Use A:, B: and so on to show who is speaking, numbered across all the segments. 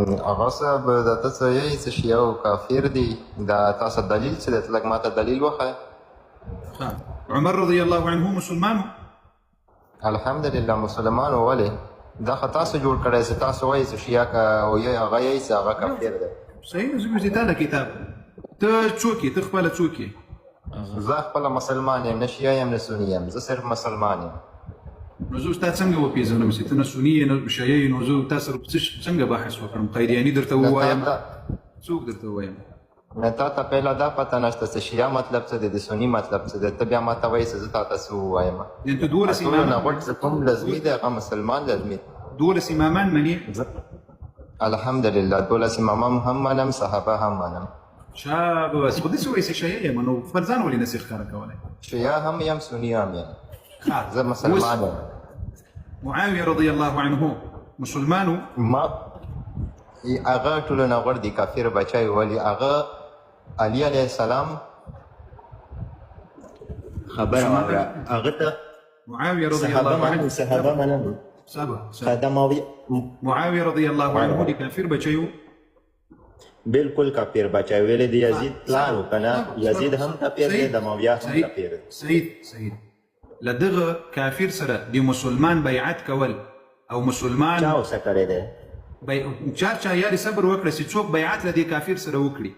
A: هغه صاحب د ته څه یې چې شیعه او کافر دي دا تاسو دلیل څه دی ته لږ ماته دلیل وښایه.
B: عمر رضی الله عنه مسلمان
A: الحمدلله مسلمان و. ولې دا خو تاسو جوړ کړی چې تاسو وایئ چې شیعه او هغه یې چې هغه کافر دی.
B: صحیح زه مې تا د کتاب ته څوک یې ته خپله څوک یې؟
A: زه خپله مسلمان یم، نه شیعه یم نه سني یم، زه صرف مسلمان یم.
B: نو زه ستا څنګه وپېژنم چې ته نه سني یې نه شیعه یې؟ نو زه تا سره څنګه بحث وکړم؟ قیدیاني درته ووایم؟ څوک درته ووایم؟
A: نه تا ته پهله دا پته نشته چې شیعه مطلب څه دی د سني مطلب څه دی، ته بیا ماته وایي چې زه تا ته څه ووایم.
B: ته 12
A: امامان نه غوټ چې کوم لازمي دی هغه مسلمان لازمي.
B: 12 امامان منې؟
A: الحمدلله 12 امامان هم منم، صحابه هم منم.
B: شاباس. خو داسې وایي چې شیعه یم، نو خپل ځان ولې نسې ښکاره کولی؟
A: شیعه هم یم سني هم یم، زه مسلمان یم.
B: معاویه رضی الله عنه مسلمانو؟
A: هغه ټولو نه غوړ دي کافر بچی. ولې هغه علي علیه السلام خبره واوره هغه ته
B: معاویه رضی الله عنه
A: صحابه منل
B: معاویه رضی الله عنه د کافر بچی و؟
A: بالکل کافر بچی. ویلې د یزید پلان و کنه، یزید هم کافر دی د معاویه هم کافر دی.
B: صحیح. له دغه کافر سره د مسلمان بیعت کول او مسلمان
A: چا اوسه کړی دی؟
B: چا یاري صبر وکړه چې څوک بیعت له دې کافر سره وکړي،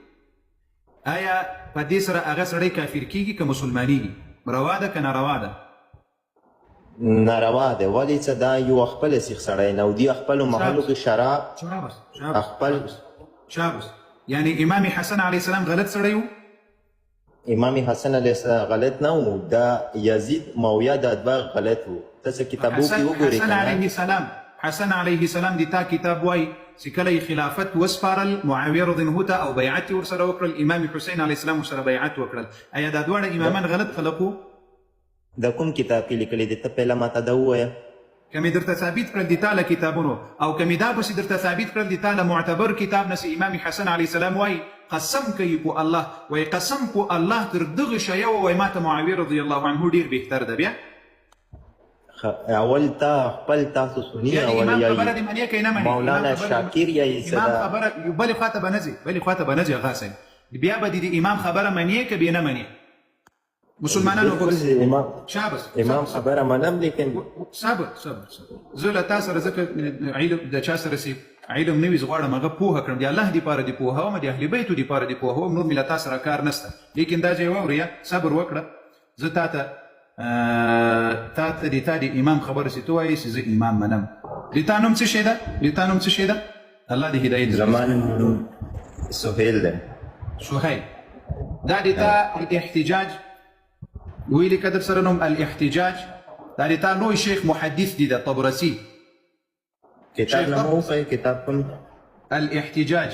B: آیا په دې سره هغه سړی کافر کیږي که مسلمانیږي؟ روا ده که ناروا ده؟
A: ناروا ده. ولې چې دا یو خپل سیخ سړی نه و، دي خپلو محلو کې شراب خپل
B: شابس. یعنی امام حسن علیه السلام غلط سړی و؟
A: امام حسن علیه السلام غلط نه و، دا یزید معاویه دا دوه غلط و. ته څه کتابو کې وګورې
B: کنه. حسن علیه السلام د تا کتاب وایي چې کله یې خلافت وسپارل معاویه رضی الله عنه ته او بیعت یې ورسره وکړل، امام حسین علیه السلام ورسره بیعت وکړل. ایا دا دواړه امامان غلط خلق وو؟
A: د کوم کتاب کې لیکلي دي؟ ته پهله ماته دا ووایه.
B: که مې درته ثابت کړل د تا له کتابونو او که مې دا پسې درته ثابت کړل د تا له معتبر کتاب نه چې امام حسن علیه السلام وایي قسم کوي په الله، وایي قسم په الله تر دغه شیه ووایي ما ته معاویه رضی الله عنه ډېر بهتر ده. بیا
A: اول تا خپل تاسو سني اول یایي مولانا شاکر یایي څه
B: امام خبره بلې خواته به نه ځي، بلې خواته به نه ځي. هغه صاحب بیا به د امام خبره منې که بې نه منې؟ مسلمانانو شابس
A: امام خبره منم، لیکن
B: صبر. زه له تا سره ځکه علم د چا سره چې علم نه وي زه غواړم هغه پوهه کړم، د الله دپاره دې پوهوم، د اهل بیتو دپاره دې پوهوم، نور مې له تا سره کار نشته. لیکن دا ځای واورې صبر وکړه. زه تا ته د تا د امام خبره چې ته وایې چې زه امام منم. د تا نوم څه شی ده؟ د تا نوم څه شی ده؟ الله دې هدایت
A: زما نوم سهیل ده.
B: سهیل. دا د تا احتجاج ویلي که در سره نوم الاحتجاج، دا د تا لوی شیخ محدث دی د طبرسي.
A: کتاب نه مو وښایي کتاب کوم؟
B: الاحتجاج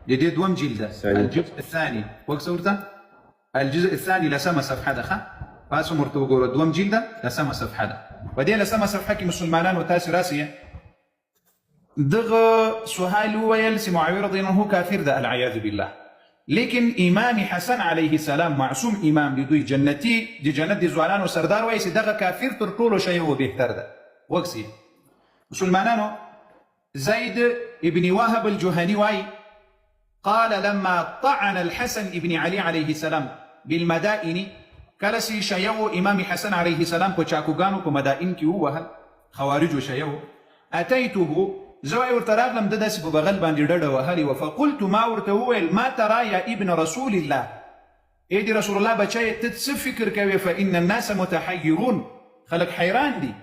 B: د دې دوم جلد ده، الجزء الثاني. وکسه ورته الجزء الثاني لسمه صفحه ده. ښه پاسو ورته وګوره دوم جلد ده لسمه صفحه ده. په دې لسمه صفحه کې مسلمانانو تاسو راسئ دغه سهیل وویل چې معاویه رضی الله عنه کافر ده العیاذ بالله. لیکن امام حسن علیه السلام معصوم امام د دوی جنتی د جنت د ځوانانو سردار وایي چې دغه کافر تر ټولو شی و بهتر ده. وکسئ مسلمانانو زید ابن وهب الجهني وایي قال لما طعن الحسن ابن علي عليه السلام بالمدائن، کله چې شیو امام حسن علیه السلام په چاکوګانو په مدائن کې ووهل خوارجو شیو، اتیته زه ورته راغلم د داسې په بغل باندې ډډه وهلې وه. فقلت ما ورته وویل ما ترى یا ابن رسول الله، ای د رسول الله بچی ته څه فکر کوې؟ فإن الناس متحیرون، خلک حیران دي.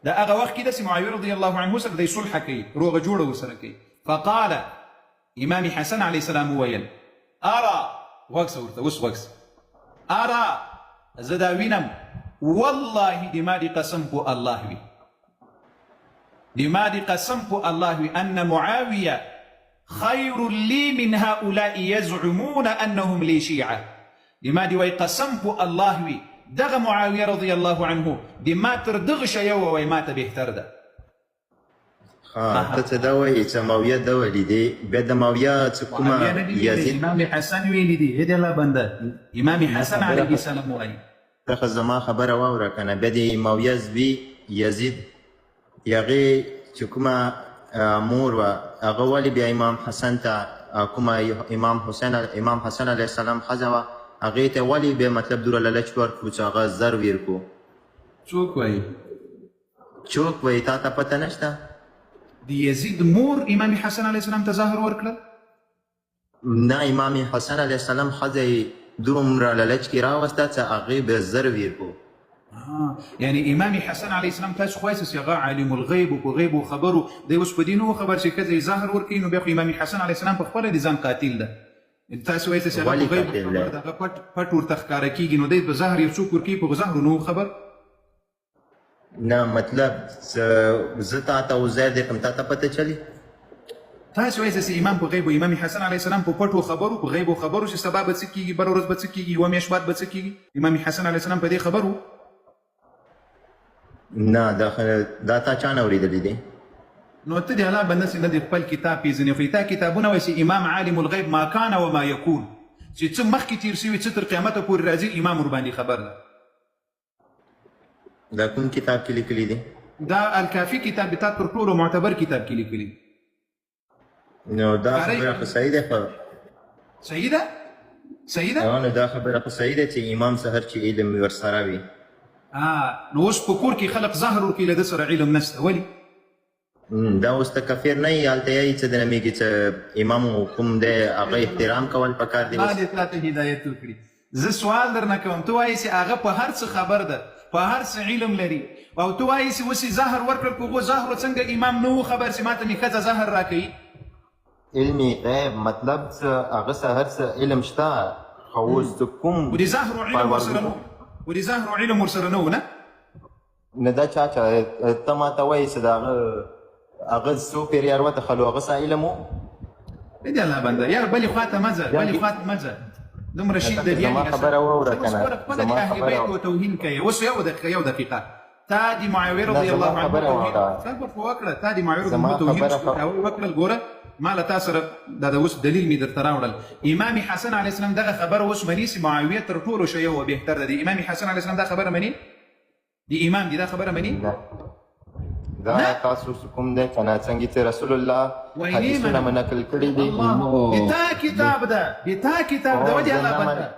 B: دا هغه وخت کې داسې معاویه رضی الله عنه سره دی صلحه کوي، روغه جوړه ورسره کوي. فقال امام حسن علیه السلام وویل ارى وکسه ورته اوس وکسه ارى زه دا وینم والله د ما دې قسم په الله وي، د ما دې قسم په الله وي ان معاویه خیر لی من هؤلاء يزعمون انهم لي شیعه. د ما دې وایي قسم په الله وي دغه معاویه رضی الله عنه د ما تر دغه شی ووایي ما ته بهتر ده.
A: ته څه دا وایي چې معاویه ده ویلي دی؟ بیا د معاویه څه کومه یزید
B: امام حسن ویلي دي؟ هدې الله بنده امام حسن علیه السلام وایي.
A: ته خو زما خبره واوره که نه. بیا د معاویه زوی یزید هغې چې کومه مور وه هغه ولې بیا امام حسن ته کومه امام حسن علیه السلام ښځه وه هغې ته ولې بیا مطلب دوره لالچ ورکړو چې هغه زر ویر کړو
B: څوک وایي
A: چوک وایي تا ته پته نشته
B: د یزید مور امام حسن علیه السلام ته زهر ورکړل
A: نه امام حسن علیه السلام ښځه یې دومره لالچ کې راوسته چې هغې بیا زر ویر کړو
B: يعني امام حسن عليه السلام تاسو خو اساس هغه عالم الغیب او غیب او خبرو دی اوس په دې نو خبر چې کله ظاهر ورکړي نو بیا امام حسن عليه السلام په خپل دي ځان قاتل ده تاسو اساس هغه غیب خبر ده پټ ورته ښکاره کیږي نو دی په ظاهر یو څوک ورکړي په ظاهر نو خبر
A: نه مطلب زه تا ته وزیر کوم تا ته پته چلی
B: تاسو اساس امام په غیب او امام حسن عليه السلام په پټو خبرو په غیب او خبرو چې سبب څه کیږي بر ورځ به څه کیږي و میاشت بعد به څه کیږي امام حسن عليه السلام په دې خبرو
A: نه دا تا چا نه اورېدلی دی
B: نو ته د الله بنده چې نه د خپل کتاب پېژنې خو تا کتابونه وایي چې امام عالم الغیب ما کان وما یکون چې څه مخکې تېر شوي څه تر قیامته پورې راځي امام ورباندې خبر ده
A: دا کوم کتاب کې لیکلی دی
B: دا الکافي کتاب تا تر ټولو معتبر کتاب کې لیکلی
A: نو دا خبره خو صحیح ده خو
B: صحیح ده
A: نو دا خبره خو صحیح ده چې امام سهر چې علم ورسره وي
B: نو اوس په کور کې خلق ظاهر ورکړي له ده سره علم نشته ولې
A: دا اوس ته کفر نه یي هلته یایي څه د نمیږي چې امام کوم دی هغه احترام کول پکار دی
B: ما دې تا ته هدایت وکړي زه سوال درنه کوم ته وایې چې هغه په هر څه خبر ده په هر څه علم لري او ته وایې چې اوس یې ظاهر ورکړل په هغو ظاهرو څنګه امام نه و خبر چې ما ته مې ښځه ظاهر راکوي
A: علمي غیب مطلب څه هغه څه هر څه علم شته خو اوس کوم
B: و دې ظاهرو علم ورسره نه و دې ظاهرو علم ورسره نه و نه
A: دا چا ته ما ته وایي چې د هغه څو پیریار وتخلو هغه څه علم و
B: دې الله بنده یار بلې خواته مه ځه بلې خواته مه ځه دومره شي د
A: زما خبره واوره که نه
B: خپله د اهل بیت و توهین کوې اوس یو دقیقه تا د معاویه رضی الله عنه صبر خو وکړه تا د معاویه رضی الله توهین وکړل ګوره ما له تا سره دا د اوس دلیل مې درته راوړل امام حسن علیه السلام دغه خبره اوس مني چې معاویه تر ټولو ښه یو بهتر ده د امام حسن علیه السلام دا خبره مني د امام دی دا خبره مني
A: دا تاسو کوم دی که نه څنګه چې رسول الله حدیثونه مې نقل کړي دي
B: د تا کتاب ده ولې الله بنده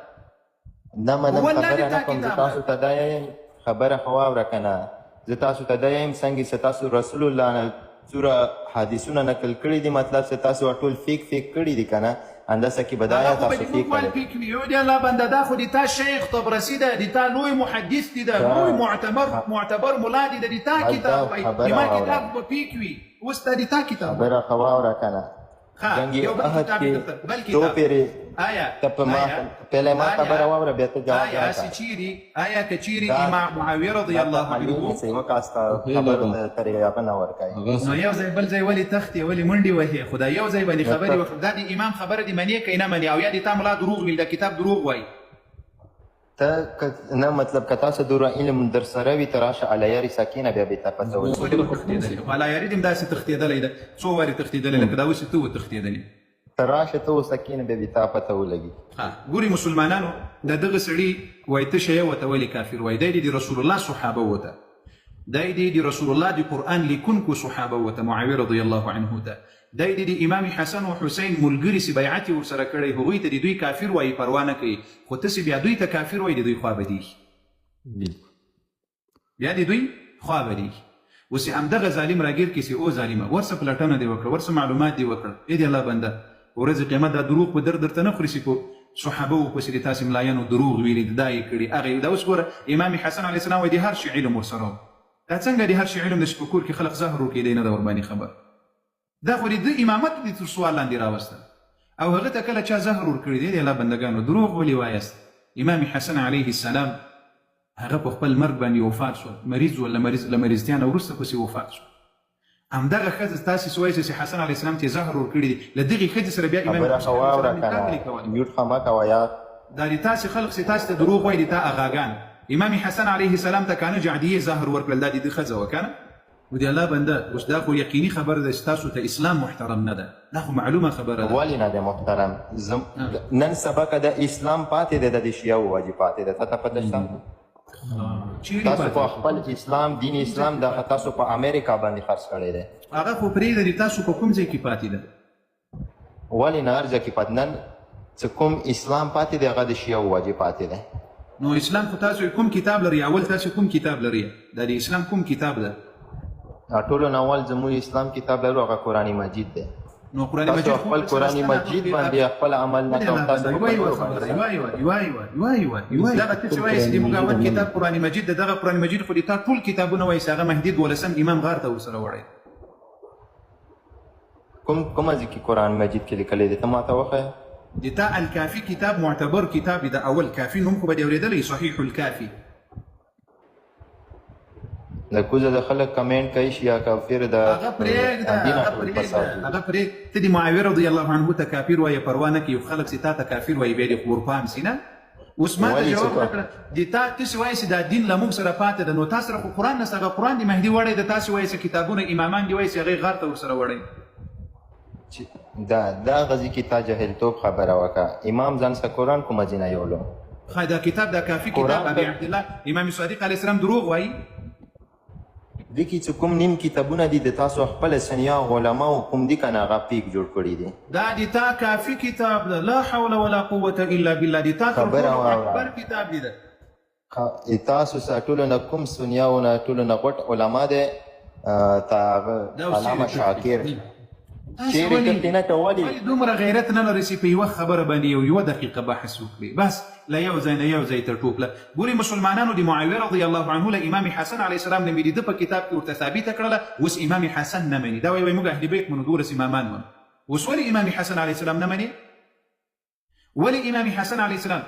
A: نه منم خبره نه کوم زه تاسو ته دا یم خبره خو واوره که نه زه تاسو ته دا یم څنګه چې تاسو رسول الله نه څوره حدیثونه نقل کړي دي مطلب چې تاسو ټول فیک کړي دي که نه اندازه کې بدايه تاسو فیک
B: کړي یو دی الله بنده دا خو د تا شیخ طبرسي ده د تا لوی محدث دی ده لوی معتبر ملا دی د تا کتاب وایي ما کتاب به فیک وي اوس تا د تا کتاب
A: خبره خو واوره که نه جنگي احد کې دو پیرې ته په ما پهله ما خبره واوره بیا ته جواب
B: آیا که چیرې امام معاویه رضی الله عنه
A: وکاسته خبره ترې هغه نه ورکوي
B: نو یو ځای بل ځای ولې تختې ولې منډې وهې خو دا یو ځای باندې خبرې وکړه دا د امام خبره دې منې که نه منې او یا د تا ملا دروغ ویل دا کتاب دروغ وایي
A: ته نه مطلب که تاسو دوره علم در سره وي ته راشه علیاري سکینه بیا بې ته پته
B: ولګي خو علیاري دې هم داسې تښتېدلی ده څو وارې تښتېدلی لکه دا اوس ته وتښتېدلې
A: ته راشه ته وسکینه بیا بې ته پته ولګي
B: ګوري مسلمانانو د دغه سړي وایي ته شی وته ولې کافر وایي دی د رسول الله صحابه وته دی د رسول الله د قرآن لیکونکو صحابه وته معاویه رضی الله عنه ته دی د امام حسن او حسین ملګري سي بیعت ورسره کړی هغوی ته د دوی کافر وایي پروا نه کوي خو ته سي بیا دوی ته کافر وایي د دوی خوا بدیږي بیا د دوی خوا بدیږي اوس همدغه ظالم راګیر کې سي او ظالمه ورسه پلټنه دې وکړه ورسه معلومات دې وکړه ای د الله بنده ورځ قیامت دا دروغ په درته نه خوري سي په صحابه او پسې د تاسې ملایانو دروغ ویلي د دا یې کړي هغه دا اوس ګوره امام حسن علیه السلام وایي د هر شي علم ورسره دا څنګه د هر شي علم د چې په کور کې خلق ظاهر وکړي دی نه ده ورباندې خبر دا خو د امامت دې تر سوال لاندې راوسته او هغه ته کله چا زهر ورکړي دی د الله بندګانو دروغ ولې وایست امام حسن علیه السلام هغه په خپل مرګ باندې وفات شو مریض و له مریضتیا نه وروسته پسې وفات شو همدغه ښځه تاسې وایئ چې حسن علیه السلام ته یې زهر ورکړي دي له دغې ښځې سره بیا امام
A: خبره خو واوره که نه میوټ خو مه کوه یار
B: دا د تاسې خلق چې تاسې ته دروغ وایي د تا اغاګان امام حسن علیه السلام ته کنه جعدیه زهر ورکړل دا د ده ښځه وه کنه و د الله بنده اوس دا خو یقیني خبره ده چې تاسو ته اسلام محترم نه ده دا خو معلومه خبره ده
A: ولې نه ده محترم نن سبا که د اسلام پاتې ده د شیعو وجې پاتې ده تا ته پته شته تاسو په خپل اسلام دین اسلام د تاسو په امریکا باندې خرڅ کړی دی
B: هغه خو پرېږده د تاسو په کوم ځای کې پاتې ده
A: ولې نه هر ځای کې پاتې نن چې کوم اسلام پاتې دی هغه د شیعو واجب پاتې دی
B: نو اسلام خو تاسو کوم کتاب لري اول تاسو کوم کتاب لري دا د اسلام کوم کتاب ده
A: ټولو نه اول زموږ اسلام کتاب لرو هغه قرآن مجید دی
B: نو قرآن مجید
A: تاسو خپل قرآن مجید باندې خپل عمل نه کوم تاسو
B: دغه څه وایي چې موږ اول کتاب قرآن مجید دغه قرآن مجید خو د تا ټول کتابونه وایي چې هغه مهدي 12 امام غار ته ورسره وړی
A: کومه ځای کې قرآن مجید کې لیکلی دی ته ماته وښیه
B: د تا الکافي کتاب معتبر کتاب د اول کافي نوم خو به دې اورېدلی صحیح الکافي
A: د کوزه د خلک کمنټ کوي چې یا کافر د
B: هغه پرېږده ته د معاویه رضی الله عنه ته کافر وایې پروا نه کوي یو خلک چې تا ته کافر وایي بیا دې خورپام سي نه اوس ما ته جواب وکړه د تا تاسې وایي چې دا دین له موږ سره پاتې ده نو تا سره خو قرآن نسته هغه قرآن د مهدي وړی ده تاسې وایي چې کتابونه امامان دي وایي چې هغې غار ته ورسره وړی
A: دا غزي کې تا جهلتوب خبره وکړه امام ځان څخه قرآن کومه ځای نه یوړو
B: ښه دا کتاب دا کافي کتاب ابي عبدالله امام صادق علیه السلام دروغ وایي
A: دې کې چې کوم نیم کتابونه دي د تاسو خپل سنیا علماو کوم دي که نه هغه پیک جوړ کړي دي
B: دا د تا کافي کتاب ده لا حول ولا قوة الا بالله د تا تر ټولو اکبر کتاب دی ده
A: تاسو سره ټولو نه کوم سنیاونه ټولو نه غټ علما دی علامه شاکر چیرې کړتې نه ته ولې
B: دومره غیرت نه لري چې په یوه خبره باندې یوه دقیقه بحث وکړي بس له یو ځای نه یو ځای تر ټوپله ګورې مسلمانانو د معاویه رضی الله عنه له امام حسن علیه السلام نه مې د ده په کتاب کې ورته ثابته کړله اوس امام حسن نه مني دا وایي موږ اهل بیت منو 12 امامان منو اوس ولې امام حسن علیه السلام نه مني ولې امام حسن علیه السلام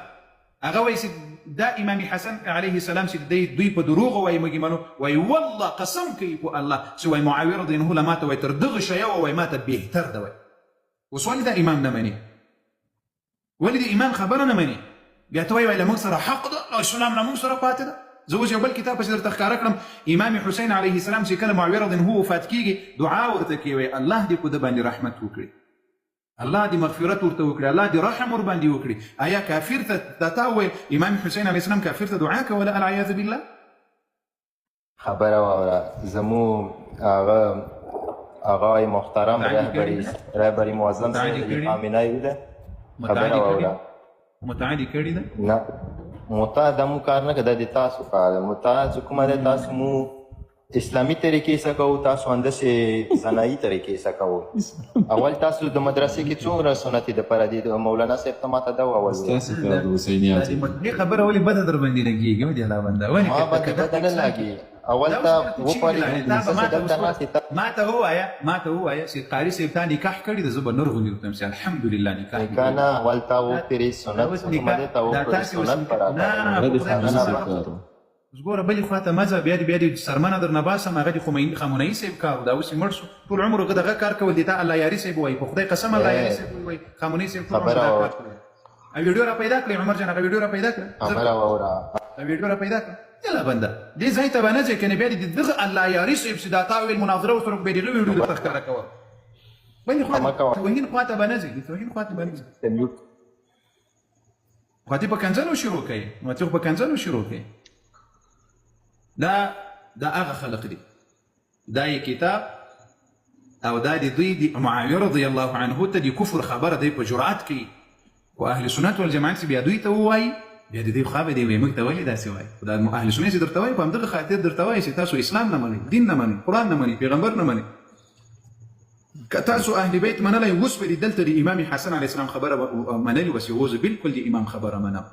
B: هغه وایي چې دا امام حسن علیه السلام چې دوی په دروغ وایي موږ منو وایي والله قسم کوي په الله چې وایي معاویه رضی الله عنه ماته وایي تر دغه شیه وایي ماته بهتر ده وایي اوس ولې دا امام نه مني ولې د امام خبره نه مني بیا ته وایي له موږ سره حق ده اسلام له موږ سره پاتې ده زه اوس یو بل کتاب پسې درته ښکاره کړم امام حسین علیه السلام چې کله معاویه رضی الله وفات کېږي دعا ورته کوي وایي الله دې په ده باندې رحمت وکړي الله دې مغفرت ورته وکړي الله دې رحم ورباندې وکړي آیا کافر ته دا تا وویل امام حسین علیه السلام کافر ته دعا کوله العیاذ بالله
A: خبره واوره زموږ آقای محترم رهبری معظم خامنه‌ای ده خبره واوره
B: متعدي کړي ده
A: نه متعد مو کار نه کړه د تاسو کار متعد کومه ده تاسو مو اسلامی طریقې څخه کوو تاسو انداسې صنایي طریقې څخه کوو اول تاسو د مدرسې کې څومره سنتي د پاره دي مولانا صاحب ته ماته دا واول
C: تاسو ته د حسینیات
B: دې خبره ولې بده در باندې لګېږي ودې لا بنده ولې
A: ما باندې بده نه لګي اول ته وپاري
B: ما ته ووایه چې قاري صاحب تا نکاح کړي ده زه به نور غوندې ورته چې الحمدلله نکاح
A: کنه اول ته وپاري سنت کومه ده ته وپاري سنت پراته
B: اوس ګوره بلې خواته مه ځه بیا دې سرمنه درنه باسم هغه د خامنه‌ایي صاحب کار دا اوس یې مړ شو ټول عمر هغه دغه کار کول دي تا الله یاري صاحب وایي په خدای قسم الله یاري صاحب وایي خامنه‌ایي صاحب ټول عمر دا کار کوي ویډیو را پیدا کړې عمر جان هغه ویډیو را پیدا کړه
A: خبره واوره
B: ویډیو را پیدا کړه یلا بنده دې ځای ته به نه ځې کنې بیا دې دغه الله یاري صاحب چې دا تا ویل مناظره ورسره به دې ویډیو درته ښکاره کوه بلې توهین خواته به نه ځې توهین خواته به نه ځې خواته په کنځلو شروع کوي نو ته په کنځلو شروع کوي دا هغه خلق دي دا یې کتاب او دا د دوی د معاویه رضی الله عنه ته د کفر خبره دی په جرأت کوي خو اهل سنت والجماعت چې بیا دوی ته ووایي بیا د دوی خوا به دی وایي موږ ته ولې داسې وایي خو دا اهل سنت چې درته وایي په همدغه خاطر درته وایي چې تاسو اسلام نه منئ دین نه منئ قرآن نه منئ پیغمبر نه منئ که تاسو اهل بیت منلی اوس به دې دلته د امام حسن علیه السلام خبره منلې وسې اوس بالکل د امام خبره منم